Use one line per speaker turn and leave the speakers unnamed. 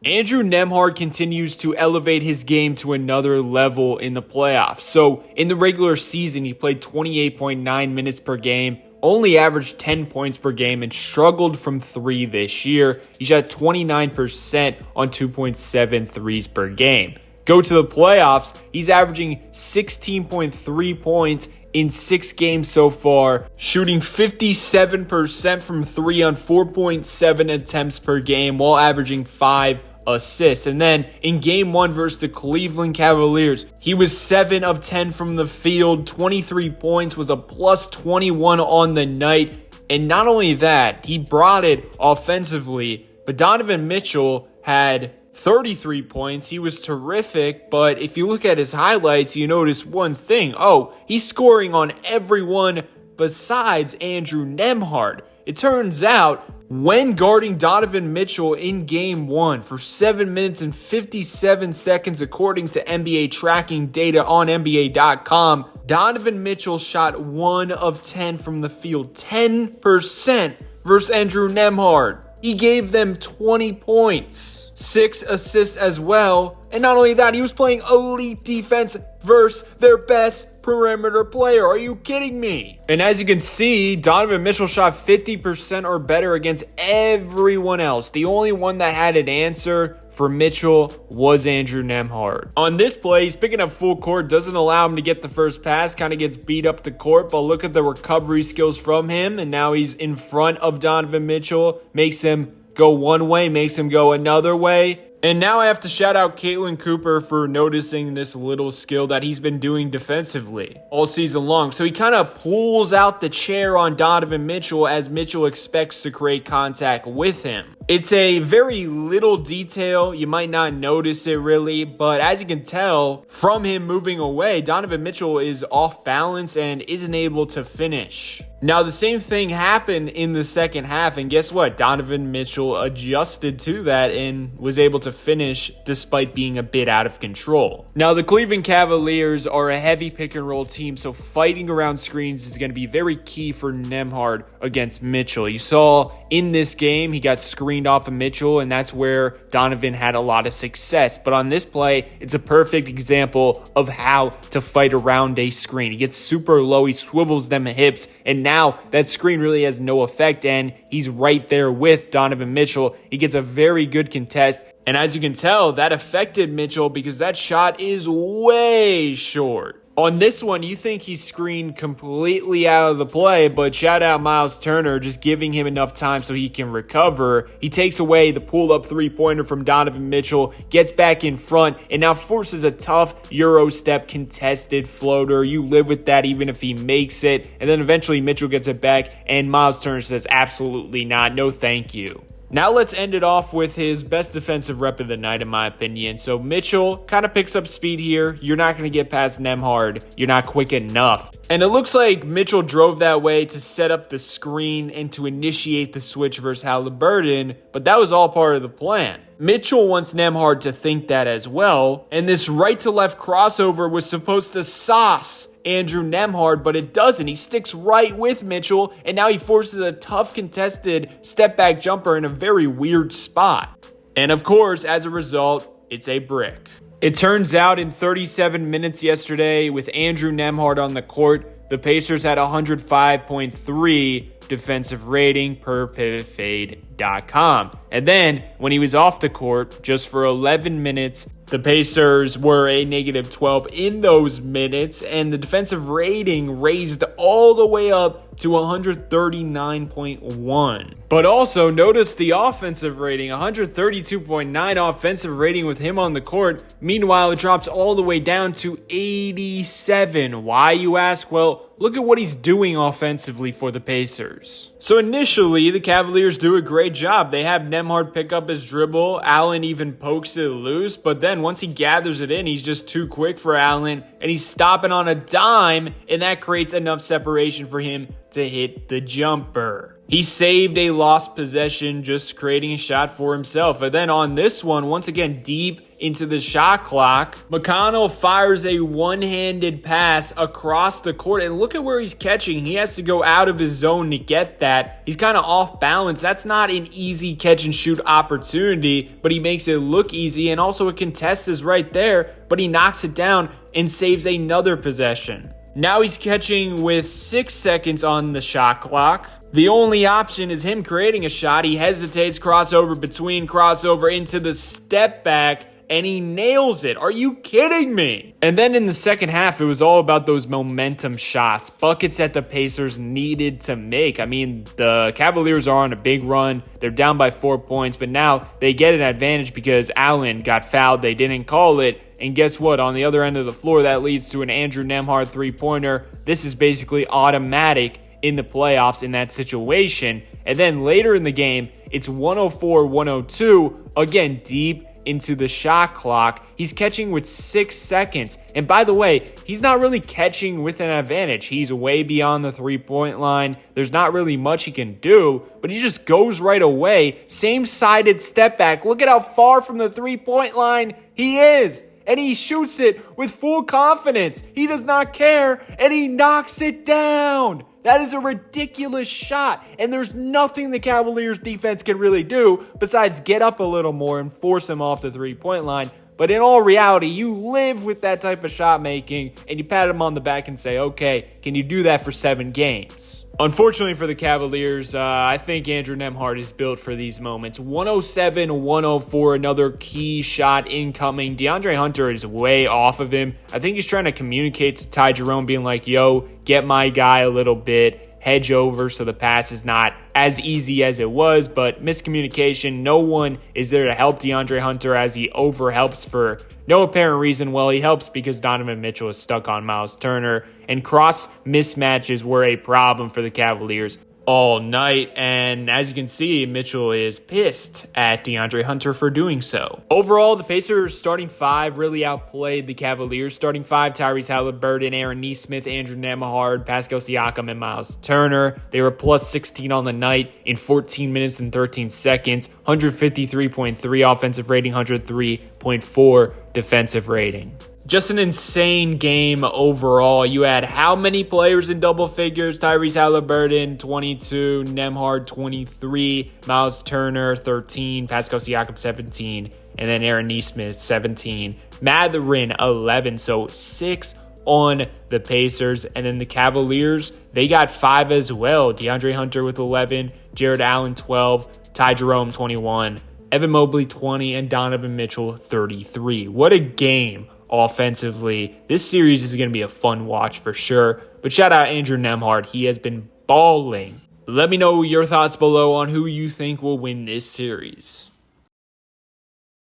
Andrew Nembhard continues to elevate his game to another level in the playoffs. So in the regular season, he played 28.9 minutes per game, only averaged 10 points per game, and struggled from three this year. He shot 29% on 2.7 threes per game. Go to the playoffs, he's averaging 16.3 points in 6 games so far, shooting 57% from three on 4.7 attempts per game while averaging 5 assists. And then in game 1 versus the Cleveland Cavaliers, he was 7 of 10 from the field, 23 points, was a plus 21 on the night. And not only that, he brought it offensively, but Donovan Mitchell had 33 points. He was terrific, but if you look at his highlights, you notice one thing. Oh, he's scoring on everyone besides Andrew Nembhard. It turns out, when guarding Donovan Mitchell in game 1 for 7 minutes and 57 seconds, according to NBA tracking data on NBA.com, Donovan Mitchell shot 1 of 10 from the field, 10% versus Andrew Nembhard. He gave them 20 points, 6 assists as well. And not only that, he was playing elite defense versus their best perimeter player. Are you kidding me? And as you can see, Donovan Mitchell shot 50% or better against everyone else. The only one that had an answer for Mitchell was Andrew Nembhard. On this play, he's picking up full court, doesn't allow him to get the first pass, kind of gets beat up the court, but look at the recovery skills from him, and now he's in front of Donovan Mitchell, makes him go one way, makes him go another way. And now I have to shout out Caitlin Cooper for noticing this little skill that he's been doing defensively all season long. So he kind of pulls out the chair on Donovan Mitchell as Mitchell expects to create contact with him. It's a very little detail. You might not notice it really, but as you can tell from him moving away, Donovan Mitchell is off balance and isn't able to finish. Now, the same thing happened in the second half, and guess what? Donovan Mitchell adjusted to that and was able to finish despite being a bit out of control. Now, the Cleveland Cavaliers are a heavy pick and roll team, so fighting around screens is going to be very key for Nembhard against Mitchell. You saw in this game, he got screened off of Mitchell, and that's where Donovan had a lot of success. But on this play, it's a perfect example of how to fight around a screen. He gets super low, he swivels them hips, and now that screen really has no effect, and he's right there with Donovan Mitchell. He gets a very good contest, and as you can tell, that affected Mitchell because that shot is way short. On this one, you think he's screened completely out of the play, but shout out Miles Turner, just giving him enough time so he can recover. He takes away the pull-up three-pointer from Donovan Mitchell, gets back in front, and now forces a tough Euro step contested floater. You live with that even if he makes it. And then eventually Mitchell gets it back, and Miles Turner says, absolutely not, no thank you. Now let's end it off with his best defensive rep of the night, in my opinion. So Mitchell kind of picks up speed here. You're not going to get past Nembhard. You're not quick enough. And it looks like Mitchell drove that way to set up the screen and to initiate the switch versus Halliburton, but that was all part of the plan. Mitchell wants Nembhard to think that as well, and this right-to-left crossover was supposed to sauce Andrew Nembhard, but it doesn't. He sticks right with Mitchell, and now he forces a tough contested step-back jumper in a very weird spot. And of course, as a result, it's a brick. It turns out in 37 minutes yesterday, with Andrew Nembhard on the court, the Pacers had 105.3 defensive rating per PivotFade.com. And then when he was off the court, just for 11 minutes, the Pacers were a negative 12 in those minutes, and the defensive rating raised all the way up to 139.1. But also notice the offensive rating, 132.9 offensive rating with him on the court. Meanwhile, it drops all the way down to 87. Why, you ask? Well, look at what he's doing offensively for the Pacers. So initially, the Cavaliers do a great job. They have Nembhard pick up his dribble. Allen even pokes it loose, but then once he gathers it in, he's just too quick for Allen, and he's stopping on a dime, and that creates enough separation for him to hit the jumper. He saved a lost possession, just creating a shot for himself. And then on this one, once again, deep into the shot clock, McConnell fires a one-handed pass across the court, and look look at where he's catching. He has to go out of his zone to get that. He's kind of off balance. That's not an easy catch and shoot opportunity, but he makes it look easy. And also a contest is right there, but he knocks it down and saves another possession. Now he's catching with 6 seconds on the shot clock. The only option is him creating a shot. He hesitates, crossover into the step back, and he nails it. Are you kidding me? And then in the second half, it was all about those momentum shots, buckets that the Pacers needed to make. I mean, the Cavaliers are on a big run. They're down by 4 points, but now they get an advantage because Allen got fouled. They didn't call it. And guess what? On the other end of the floor, that leads to an Andrew Nembhard three-pointer. This is basically automatic in the playoffs in that situation. And then later in the game, it's 104-102, again, deep into the shot clock. He's catching with 6 seconds. And by the way, he's not really catching with an advantage. He's way beyond the three-point line. There's not really much he can do, but he just goes right away. Same-sided step back. Look at how far from the three-point line he is. And he shoots it with full confidence. He does not care, and he knocks it down. That is a ridiculous shot, and there's nothing the Cavaliers defense can really do besides get up a little more and force him off the three-point line. But in all reality, you live with that type of shot making, and you pat him on the back and say, okay, can you do that for 7 games? Unfortunately for the Cavaliers, I think Andrew Nembhard is built for these moments. 107-104, another key shot incoming. DeAndre Hunter is way off of him. I think he's trying to communicate to Ty Jerome, being like, yo, get my guy a little bit, hedge over so the pass is not as easy as it was, but miscommunication. No one is there to help DeAndre Hunter as he overhelps for no apparent reason. Well, he helps because Donovan Mitchell is stuck on Miles Turner, and cross mismatches were a problem for the Cavaliers all night. And as you can see, Mitchell is pissed at DeAndre Hunter for doing so. Overall, the Pacers starting 5 really outplayed the Cavaliers starting 5. Tyrese Halliburton, Aaron Nesmith, Andrew Nembhard, Pascal Siakam, and Miles Turner. They were plus 16 on the night in 14 minutes and 13 seconds. 153.3 offensive rating, 103.4 defensive rating. Just an insane game overall. You had how many players in double figures? Tyrese Halliburton, 22, Nembhard, 23, Miles Turner, 13, Pascal Siakam, 17, and then Aaron Nesmith, 17. Mathurin, 11, so 6 on the Pacers. And then the Cavaliers, they got 5 as well. DeAndre Hunter with 11, Jared Allen, 12, Ty Jerome, 21, Evan Mobley, 20, and Donovan Mitchell, 33. What a game offensively. This series is going to be a fun watch for sure. But shout out Andrew Nembhard. He has been balling. Let me know your thoughts below on who you think will win this series.